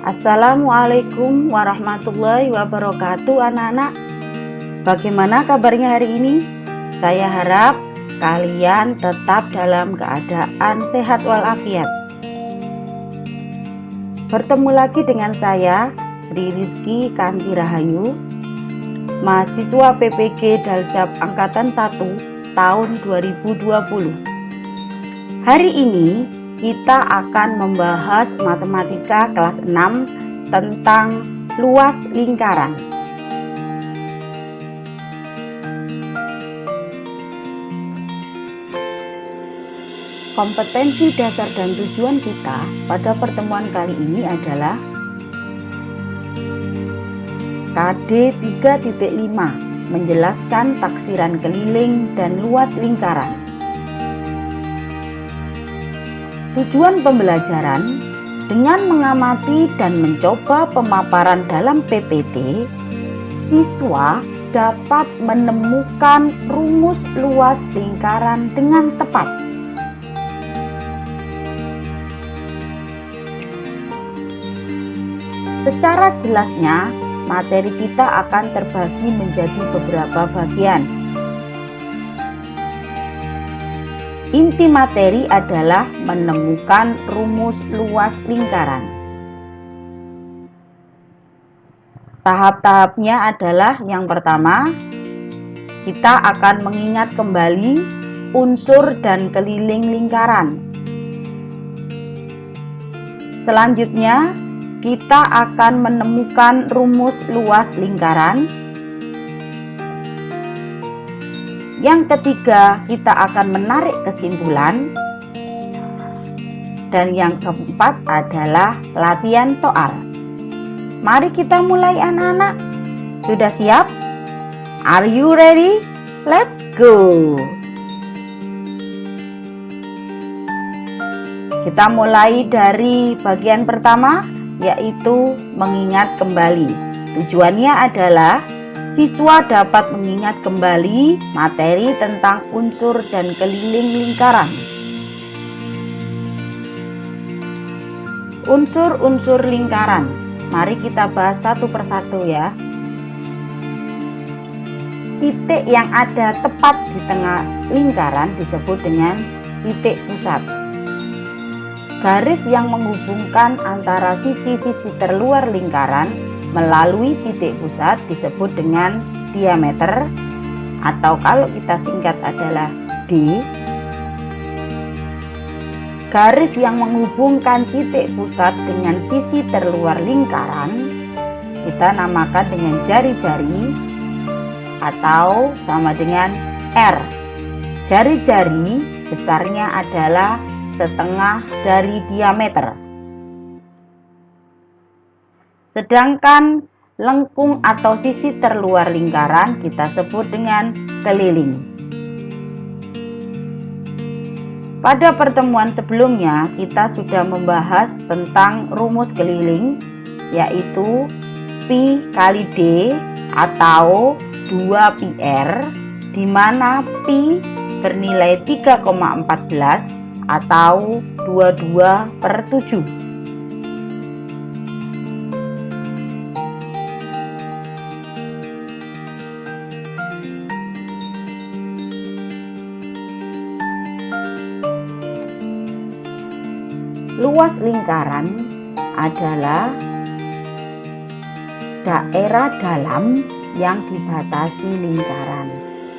Assalamualaikum warahmatullahi wabarakatuh anak-anak. Bagaimana kabarnya hari ini? Saya harap kalian tetap dalam keadaan sehat walafiat. Bertemu lagi dengan saya, Sri Rizky Kanti Rahayu, mahasiswa PPG Daljab Angkatan 1 tahun 2020. Hari ini kita akan membahas matematika kelas 6 tentang luas lingkaran. Kompetensi dasar dan tujuan kita pada pertemuan kali ini adalah KD 3.5, menjelaskan taksiran keliling dan luas lingkaran. Tujuan pembelajaran dengan mengamati dan mencoba pemaparan dalam PPT, siswa dapat menemukan rumus luas lingkaran dengan tepat. Secara jelasnya, materi kita akan terbagi menjadi beberapa bagian. Inti materi adalah menemukan rumus luas lingkaran. Tahap-tahapnya adalah yang pertama, kita akan mengingat kembali unsur dan keliling lingkaran. Selanjutnya, kita akan menemukan rumus luas lingkaran. Yang ketiga, kita akan menarik kesimpulan. Dan yang keempat adalah latihan soal. Mari kita mulai anak-anak. Sudah siap? Are you ready? Let's go! Kita mulai dari bagian pertama, yaitu mengingat kembali. Tujuannya adalah siswa dapat mengingat kembali materi tentang unsur dan keliling lingkaran. Unsur-unsur lingkaran. Mari kita bahas satu persatu ya. Titik yang ada tepat di tengah lingkaran disebut dengan titik pusat. Garis yang menghubungkan antara sisi-sisi terluar lingkaran melalui titik pusat disebut dengan diameter, atau kalau kita singkat adalah D. Garis yang menghubungkan titik pusat dengan sisi terluar lingkaran kita namakan dengan jari-jari atau sama dengan R. Jari-jari besarnya adalah setengah dari diameter. Sedangkan lengkung atau sisi terluar lingkaran kita sebut dengan keliling. Pada pertemuan sebelumnya kita sudah membahas tentang rumus keliling, yaitu Pi kali D atau 2πr, di mana Pi bernilai 3,14 atau 22/7. Luas lingkaran adalah daerah dalam yang dibatasi lingkaran.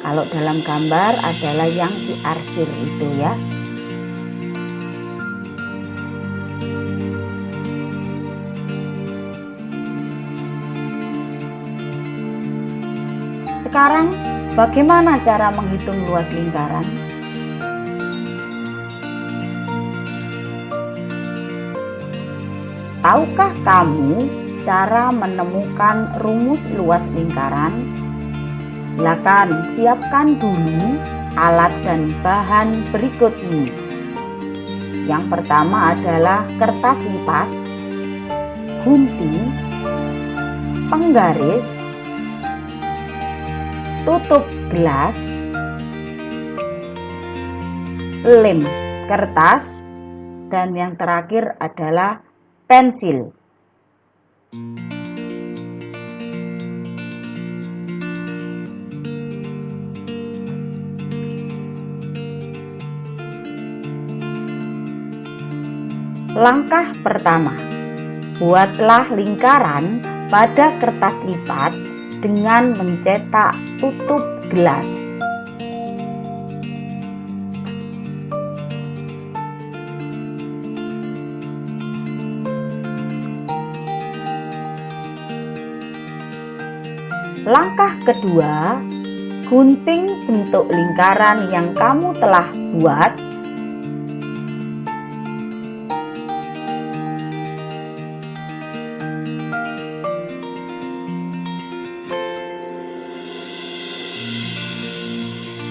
Kalau dalam gambar adalah yang diarsir itu ya. Sekarang, bagaimana cara menghitung luas lingkaran? Tahukah kamu cara menemukan rumus luas lingkaran? Silakan siapkan dulu alat dan bahan berikut ini. Yang pertama adalah kertas lipat, gunting, penggaris, tutup gelas, lem kertas, dan yang terakhir adalah pensil. Langkah pertama, buatlah lingkaran pada kertas lipat dengan mencetak tutup gelas. Langkah kedua, gunting bentuk lingkaran yang kamu telah buat.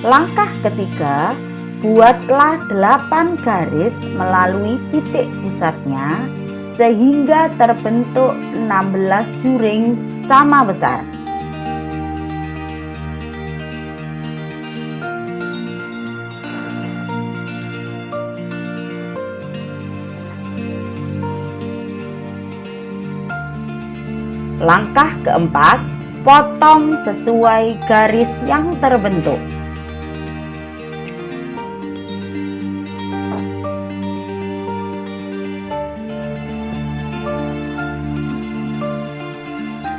Langkah ketiga, buatlah 8 garis melalui titik pusatnya sehingga terbentuk 16 juring sama besar. Langkah keempat, potong sesuai garis yang terbentuk.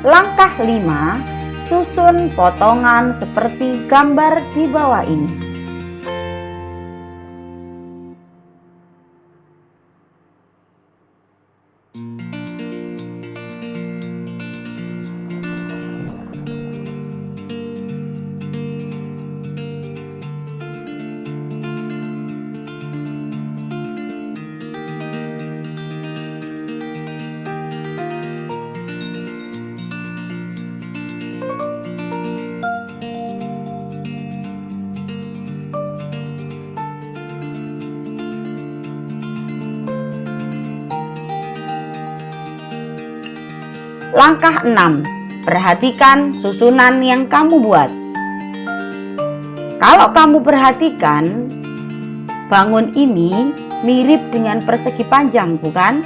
Langkah 5, susun potongan seperti gambar di bawah ini. Langkah 6, perhatikan susunan yang kamu buat. Kalau kamu perhatikan, bangun ini mirip dengan persegi panjang, bukan?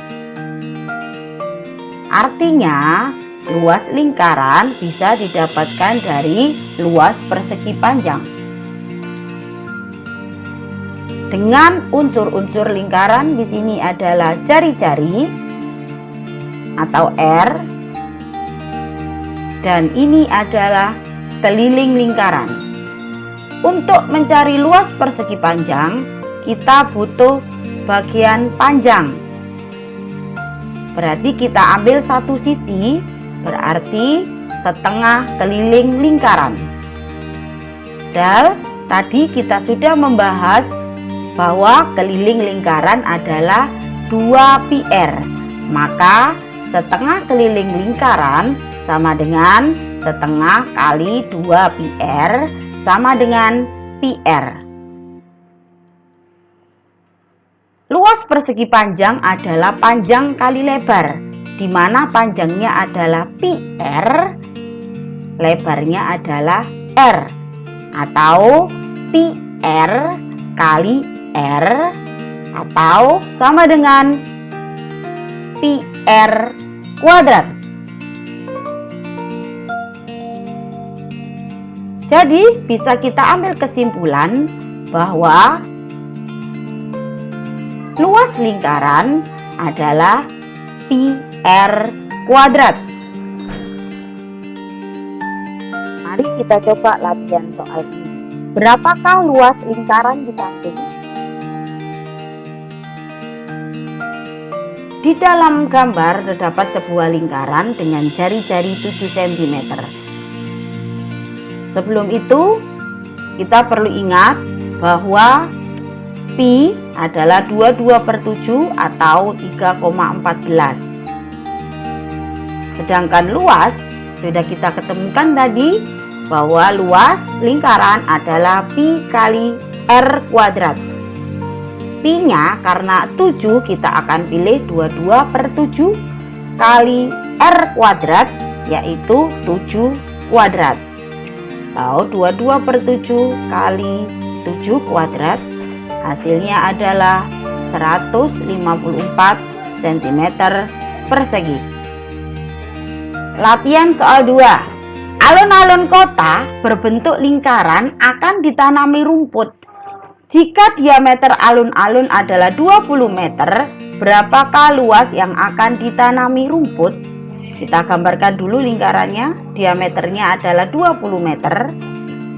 Artinya, luas lingkaran bisa didapatkan dari luas persegi panjang. Dengan unsur-unsur lingkaran di sini adalah jari-jari atau R. Dan ini adalah keliling lingkaran. Untuk mencari luas persegi panjang, kita butuh bagian panjang. Berarti kita ambil satu sisi, berarti setengah keliling lingkaran. Dan tadi kita sudah membahas bahwa keliling lingkaran adalah 2πr. Maka setengah keliling lingkaran sama dengan setengah kali 2πr sama dengan πr. Luas persegi panjang adalah panjang kali lebar, di mana panjangnya adalah πr, lebarnya adalah r, atau πr kali r, atau sama dengan πr kuadrat. Jadi bisa kita ambil kesimpulan bahwa luas lingkaran adalah πr kuadrat. Mari kita coba latihan soal ini. Berapakah luas lingkaran di samping? Di dalam gambar terdapat sebuah lingkaran dengan jari-jari 7 cm. Sebelum itu, kita perlu ingat bahwa pi adalah 22/7 atau 3,14. Sedangkan luas sudah kita ketemukan tadi bahwa luas lingkaran adalah pi kali r kuadrat. Pi-nya karena 7 kita akan pilih 22/7 kali r kuadrat, yaitu 7 kuadrat. Atau 22/7 kali 7 kuadrat, hasilnya adalah 154 cm persegi. Latihan soal 2. Alun-alun kota berbentuk lingkaran akan ditanami rumput. Jika diameter alun-alun adalah 20 meter, berapakah luas yang akan ditanami rumput? Kita gambarkan dulu lingkarannya. Diameternya adalah 20 meter.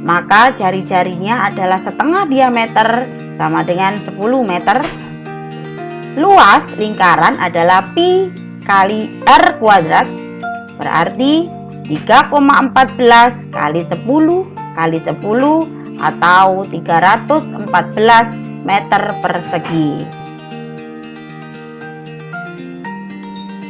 Maka jari-jarinya adalah setengah diameter, sama dengan 10 meter. Luas lingkaran adalah pi kali r kuadrat, berarti 3,14 kali 10 kali 10 atau 314 meter persegi.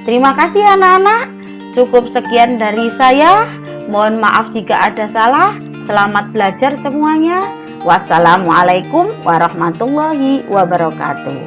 Terima kasih anak-anak. Cukup sekian dari saya. Mohon maaf jika ada salah. Selamat belajar semuanya. Wassalamualaikum warahmatullahi wabarakatuh.